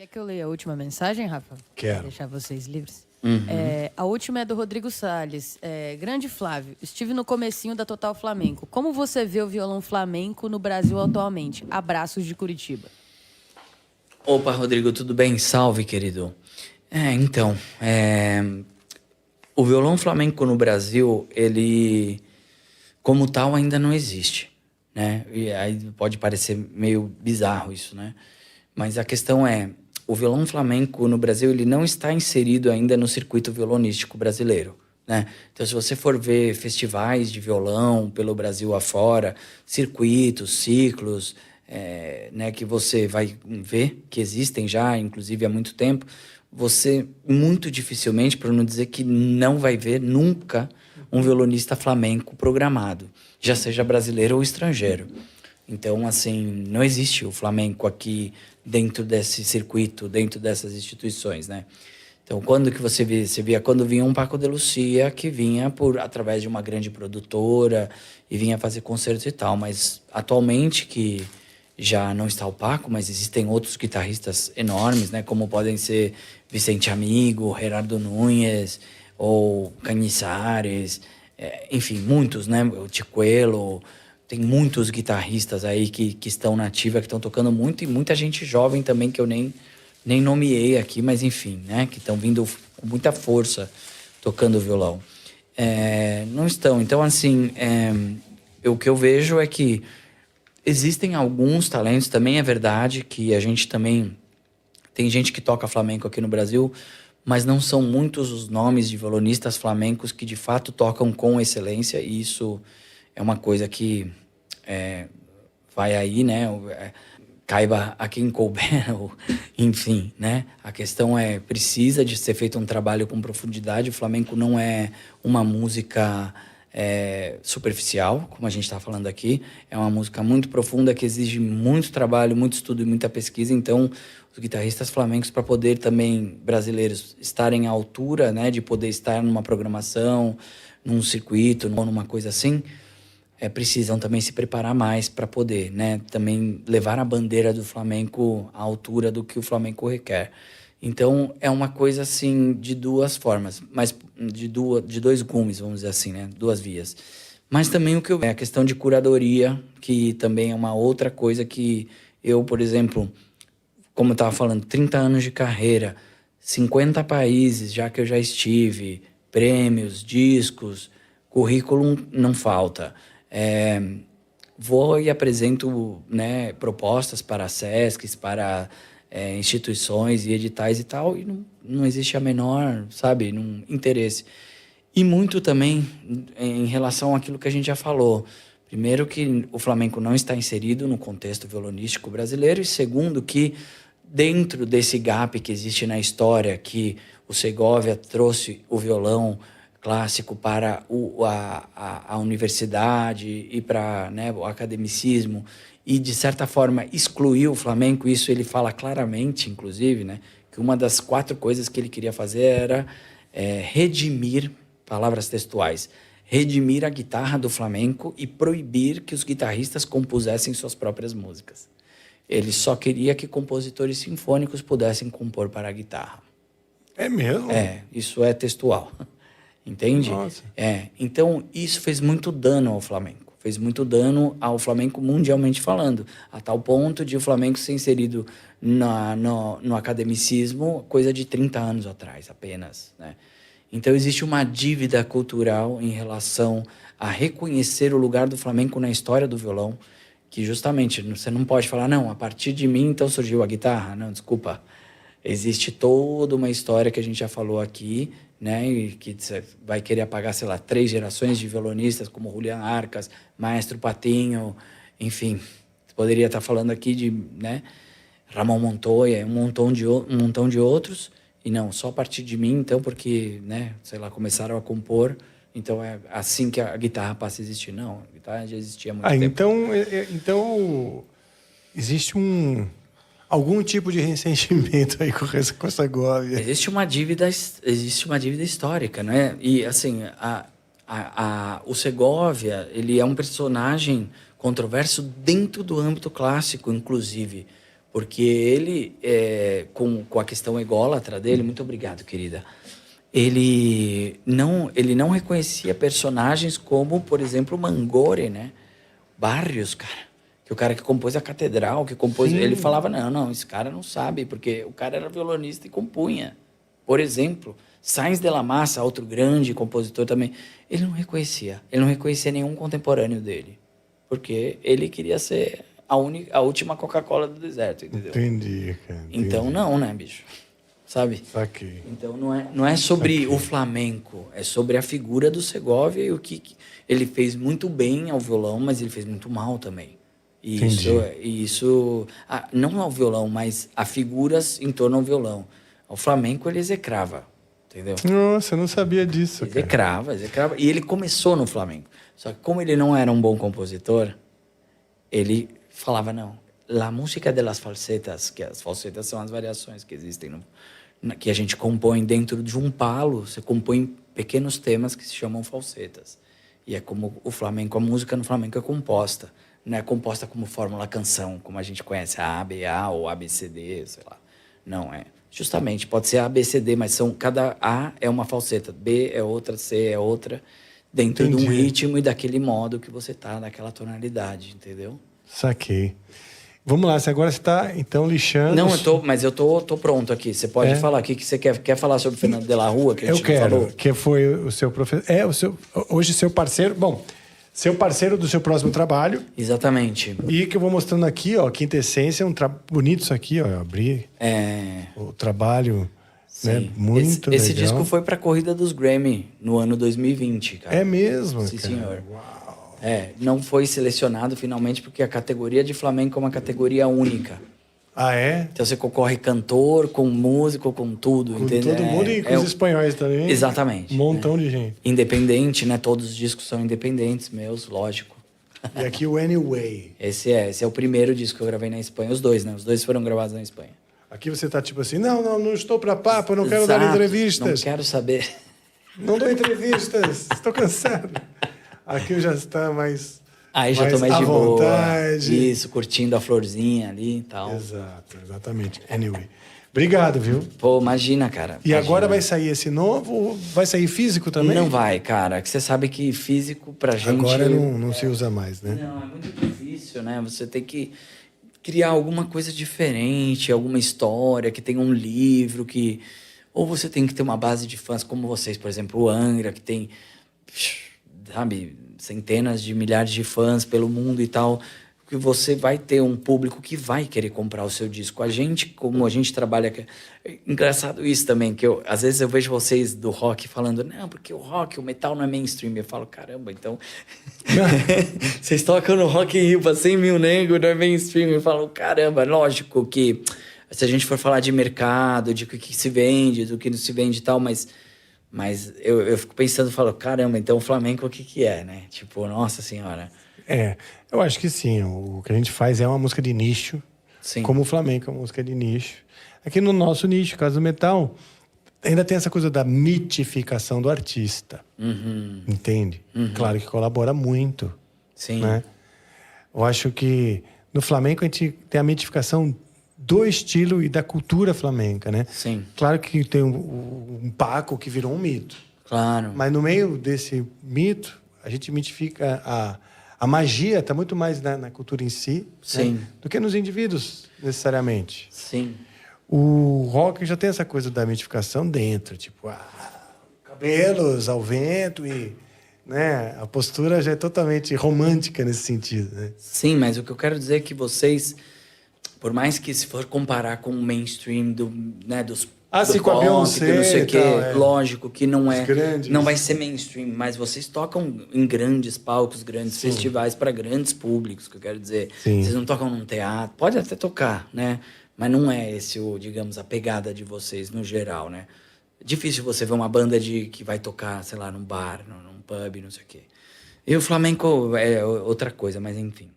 Quer que eu leia a última mensagem, Rafa? Quero. Pra deixar vocês livres. Uhum. A última é do Rodrigo Salles. Grande Flávio, estive no comecinho da Total Flamenco. Como você vê o violão flamenco no Brasil atualmente? Abraços de Curitiba. Opa, Rodrigo, tudo bem? Salve, querido. O violão flamenco no Brasil, ele, como tal, ainda não existe, né? E aí pode parecer meio bizarro isso, né? Mas a questão é, o violão flamenco no Brasil, ele não está inserido ainda no circuito violonístico brasileiro, né? Então, se você for ver festivais de violão pelo Brasil afora, circuitos, ciclos, né, que você vai ver que existem já, inclusive há muito tempo, você muito dificilmente, para não dizer que não vai ver nunca um violonista flamenco programado, já seja brasileiro ou estrangeiro. Então, assim, não existe o flamenco aqui dentro desse circuito, dentro dessas instituições, né? Então, quando que você via quando vinha um Paco de Lucia, que vinha através de uma grande produtora e vinha fazer concertos e tal, mas atualmente que já não está o Paco, mas existem outros guitarristas enormes, né? Como podem ser Vicente Amigo, Gerardo Núñez, ou Cañizares, enfim, muitos, né? O Ticuelo, tem muitos guitarristas aí que estão na ativa, que estão tocando muito, e muita gente jovem também, que eu nem nomeei aqui, mas enfim, né? Que estão vindo com muita força tocando violão. Não estão. Então, assim, o que eu vejo é que existem alguns talentos, também é verdade que a gente também tem gente que toca flamenco aqui no Brasil, mas não são muitos os nomes de violonistas flamencos que de fato tocam com excelência, e isso é uma coisa que vai aí, né? Caiba a quem couber, enfim, né? A questão precisa de ser feito um trabalho com profundidade. O flamenco não é uma música superficial, como a gente está falando aqui. É uma música muito profunda que exige muito trabalho, muito estudo e muita pesquisa. Então, os guitarristas flamencos, para poder também, brasileiros, estarem à altura, né, de poder estar numa programação, num circuito, ou numa coisa assim, precisam também se preparar mais para poder, né, também levar a bandeira do flamenco à altura do que o flamenco requer. Então, é uma coisa, assim, de duas formas, mas de dois gumes, vamos dizer assim, né? Duas vias. Mas também o que eu vejo é a questão de curadoria, que também é uma outra coisa que eu, por exemplo, como eu estava falando, 30 anos de carreira, 50 países já que eu já estive, prêmios, discos, currículo não falta. Vou e apresento, né, propostas para SESCs, para instituições e editais e tal, e não existe a menor, sabe, interesse. E muito também em relação àquilo que a gente já falou. Primeiro, que o flamenco não está inserido no contexto violonístico brasileiro, e segundo, que dentro desse gap que existe na história, que o Segovia trouxe o violão clássico para a universidade e para, né, o academicismo, e, de certa forma, excluiu o flamenco. Isso ele fala claramente, inclusive, né, que uma das 4 coisas que ele queria fazer era redimir, palavras textuais, redimir a guitarra do flamenco e proibir que os guitarristas compusessem suas próprias músicas. Ele só queria que compositores sinfônicos pudessem compor para a guitarra. É mesmo? Isso é textual. Entende? Nossa. Então, isso fez muito dano ao Flamengo. Fez muito dano ao Flamengo mundialmente falando, a tal ponto de o Flamengo ser inserido no academicismo coisa de 30 anos atrás apenas, né? Então, existe uma dívida cultural em relação a reconhecer o lugar do Flamengo na história do violão, que justamente você não pode falar, não, a partir de mim então surgiu a guitarra. Não, desculpa. Existe toda uma história que a gente já falou aqui, né, e que você vai querer apagar, sei lá, 3 gerações de violonistas como Julián Arcas, Maestro Patinho, enfim. Você poderia estar falando aqui de, né, Ramon Montoya, um montão de outros, e não, só a partir de mim, então, porque, né, sei lá, começaram a compor, então é assim que a guitarra passa a existir. Não, a guitarra já existia há muito tempo. Então existe algum tipo de ressentimento aí com essa Segovia. Existe uma dívida histórica, né? E, assim, o Segovia, ele é um personagem controverso dentro do âmbito clássico, inclusive, Porque ele, com a questão ególatra dele, muito obrigado, querida. Ele não reconhecia personagens como, por exemplo, Mangore, né? Barrios, cara. Que o cara que compôs a Catedral, que compôs... Sim. Ele falava, não, esse cara não sabe, porque o cara era violonista e compunha. Por exemplo, Sainz de la Massa, outro grande compositor também, ele não reconhecia. Ele não reconhecia nenhum contemporâneo dele. Porque ele queria ser a última Coca-Cola do deserto, entendeu? Entendi, cara. Entendi. Então, não, né, bicho? Sabe? Saquei. Então, não é sobre o flamenco, é sobre a figura do Segovia e o que ele fez muito bem ao violão, mas ele fez muito mal também. E isso não ao violão, mas a figuras em torno ao violão. O flamenco ele execrava, entendeu? Nossa, eu não sabia disso, cara. Execrava. E ele começou no flamenco. Só que como ele não era um bom compositor, ele falava, não, a música das falsetas, que as falsetas são as variações que existem, que a gente compõe dentro de um palo, você compõe pequenos temas que se chamam falsetas. E é como o flamenco, a música no flamenco é composta. Não é composta como fórmula canção, como a gente conhece a ABA ou ABCD, sei lá. Não, justamente, pode ser ABCD, mas cada A é uma falseta, B é outra, C é outra, dentro de um ritmo e daquele modo que você tá, naquela tonalidade, entendeu? Saquei. Vamos lá, agora você está, então, lixando... Não, mas eu tô pronto aqui. Você pode falar aqui que você quer falar sobre o Fernando de la Rua, que a gente não falou? Que foi o seu professor... hoje seu parceiro... Bom, seu parceiro do seu próximo trabalho. Exatamente. E que eu vou mostrando aqui, ó, Quintessência, bonito isso aqui, ó, eu abri o trabalho, né, muito esse legal. disco foi para a corrida dos Grammy no ano 2020, cara. É mesmo, Sim, cara. senhor. Uau. Não foi selecionado finalmente porque a categoria de flamenco é uma categoria única. Ah, é? Então você concorre cantor, com músico, com tudo, Com entendeu? todo mundo e com os espanhóis também. Exatamente. Um montão de gente. Independente, né? Todos os discos são independentes, meus, lógico. E aqui o Anyway. Esse é o primeiro disco que eu gravei na Espanha. Os dois, né? Os dois foram gravados na Espanha. Aqui você tá tipo assim, não estou para papo, eu não quero dar Exato, entrevistas. não quero saber. Não dou entrevistas, estou cansado. Aqui eu já está mais... Aí já tô mais à de vontade. boa. Isso, curtindo a florzinha ali e tal. Exato, exatamente. Anyway. Obrigado, viu? Pô, imagina, cara. E imagina. agora vai sair esse novo ou vai sair físico também? Não vai, cara. Que você sabe que físico pra gente... Agora não se usa mais, né? Não, é muito difícil, né? Você tem que criar alguma coisa diferente, alguma história, que tenha um livro, que... Ou você tem que ter uma base de fãs como vocês, por exemplo, o Angra, que tem, sabe, centenas de milhares de fãs pelo mundo e tal, que você vai ter um público que vai querer comprar o seu disco. A gente, como a gente trabalha... Engraçado isso também, que às vezes eu vejo vocês do rock falando, não, porque o rock, o metal não é mainstream. Eu falo, caramba, então... vocês tocam no Rock in Rio pra 100 mil negros, não é mainstream. Eu falo, caramba, lógico que se a gente for falar de mercado, de o que se vende, do que não se vende e tal, mas eu fico pensando, falo, caramba, então o flamenco o que é, né? Tipo, nossa senhora. Eu acho que sim. O que a gente faz é uma música de nicho, Sim. como o flamenco é uma música de nicho. Aqui no nosso nicho, caso do metal, ainda tem essa coisa da mitificação do artista. Uhum. Entende? Uhum. Claro que colabora muito. Sim. Né? Eu acho que no flamenco a gente tem a mitificação do estilo e da cultura flamenca, né? Sim. Claro que tem um Paco que virou um mito. Claro. Mas no meio desse mito, a gente mitifica a magia, está muito mais na cultura em si, Sim. né? Do que nos indivíduos, necessariamente. Sim. O rock já tem essa coisa da mitificação dentro, tipo, cabelos ao vento e... Né? A postura já é totalmente romântica nesse sentido, né? Sim, mas o que eu quero dizer é que vocês, por mais que se for comparar com o mainstream dos do com a pop, Beyoncé que não sei o quê, tal, lógico que não é, grandes. não vai ser mainstream, mas vocês tocam em grandes palcos, grandes Sim. festivais para grandes públicos, que eu quero dizer. Sim. Vocês não tocam num teatro, pode até tocar, né? Mas não é esse digamos, a pegada de vocês no geral, né? Difícil você ver uma banda que vai tocar, sei lá, num bar, num pub, não sei o quê. E o flamenco é outra coisa, mas enfim.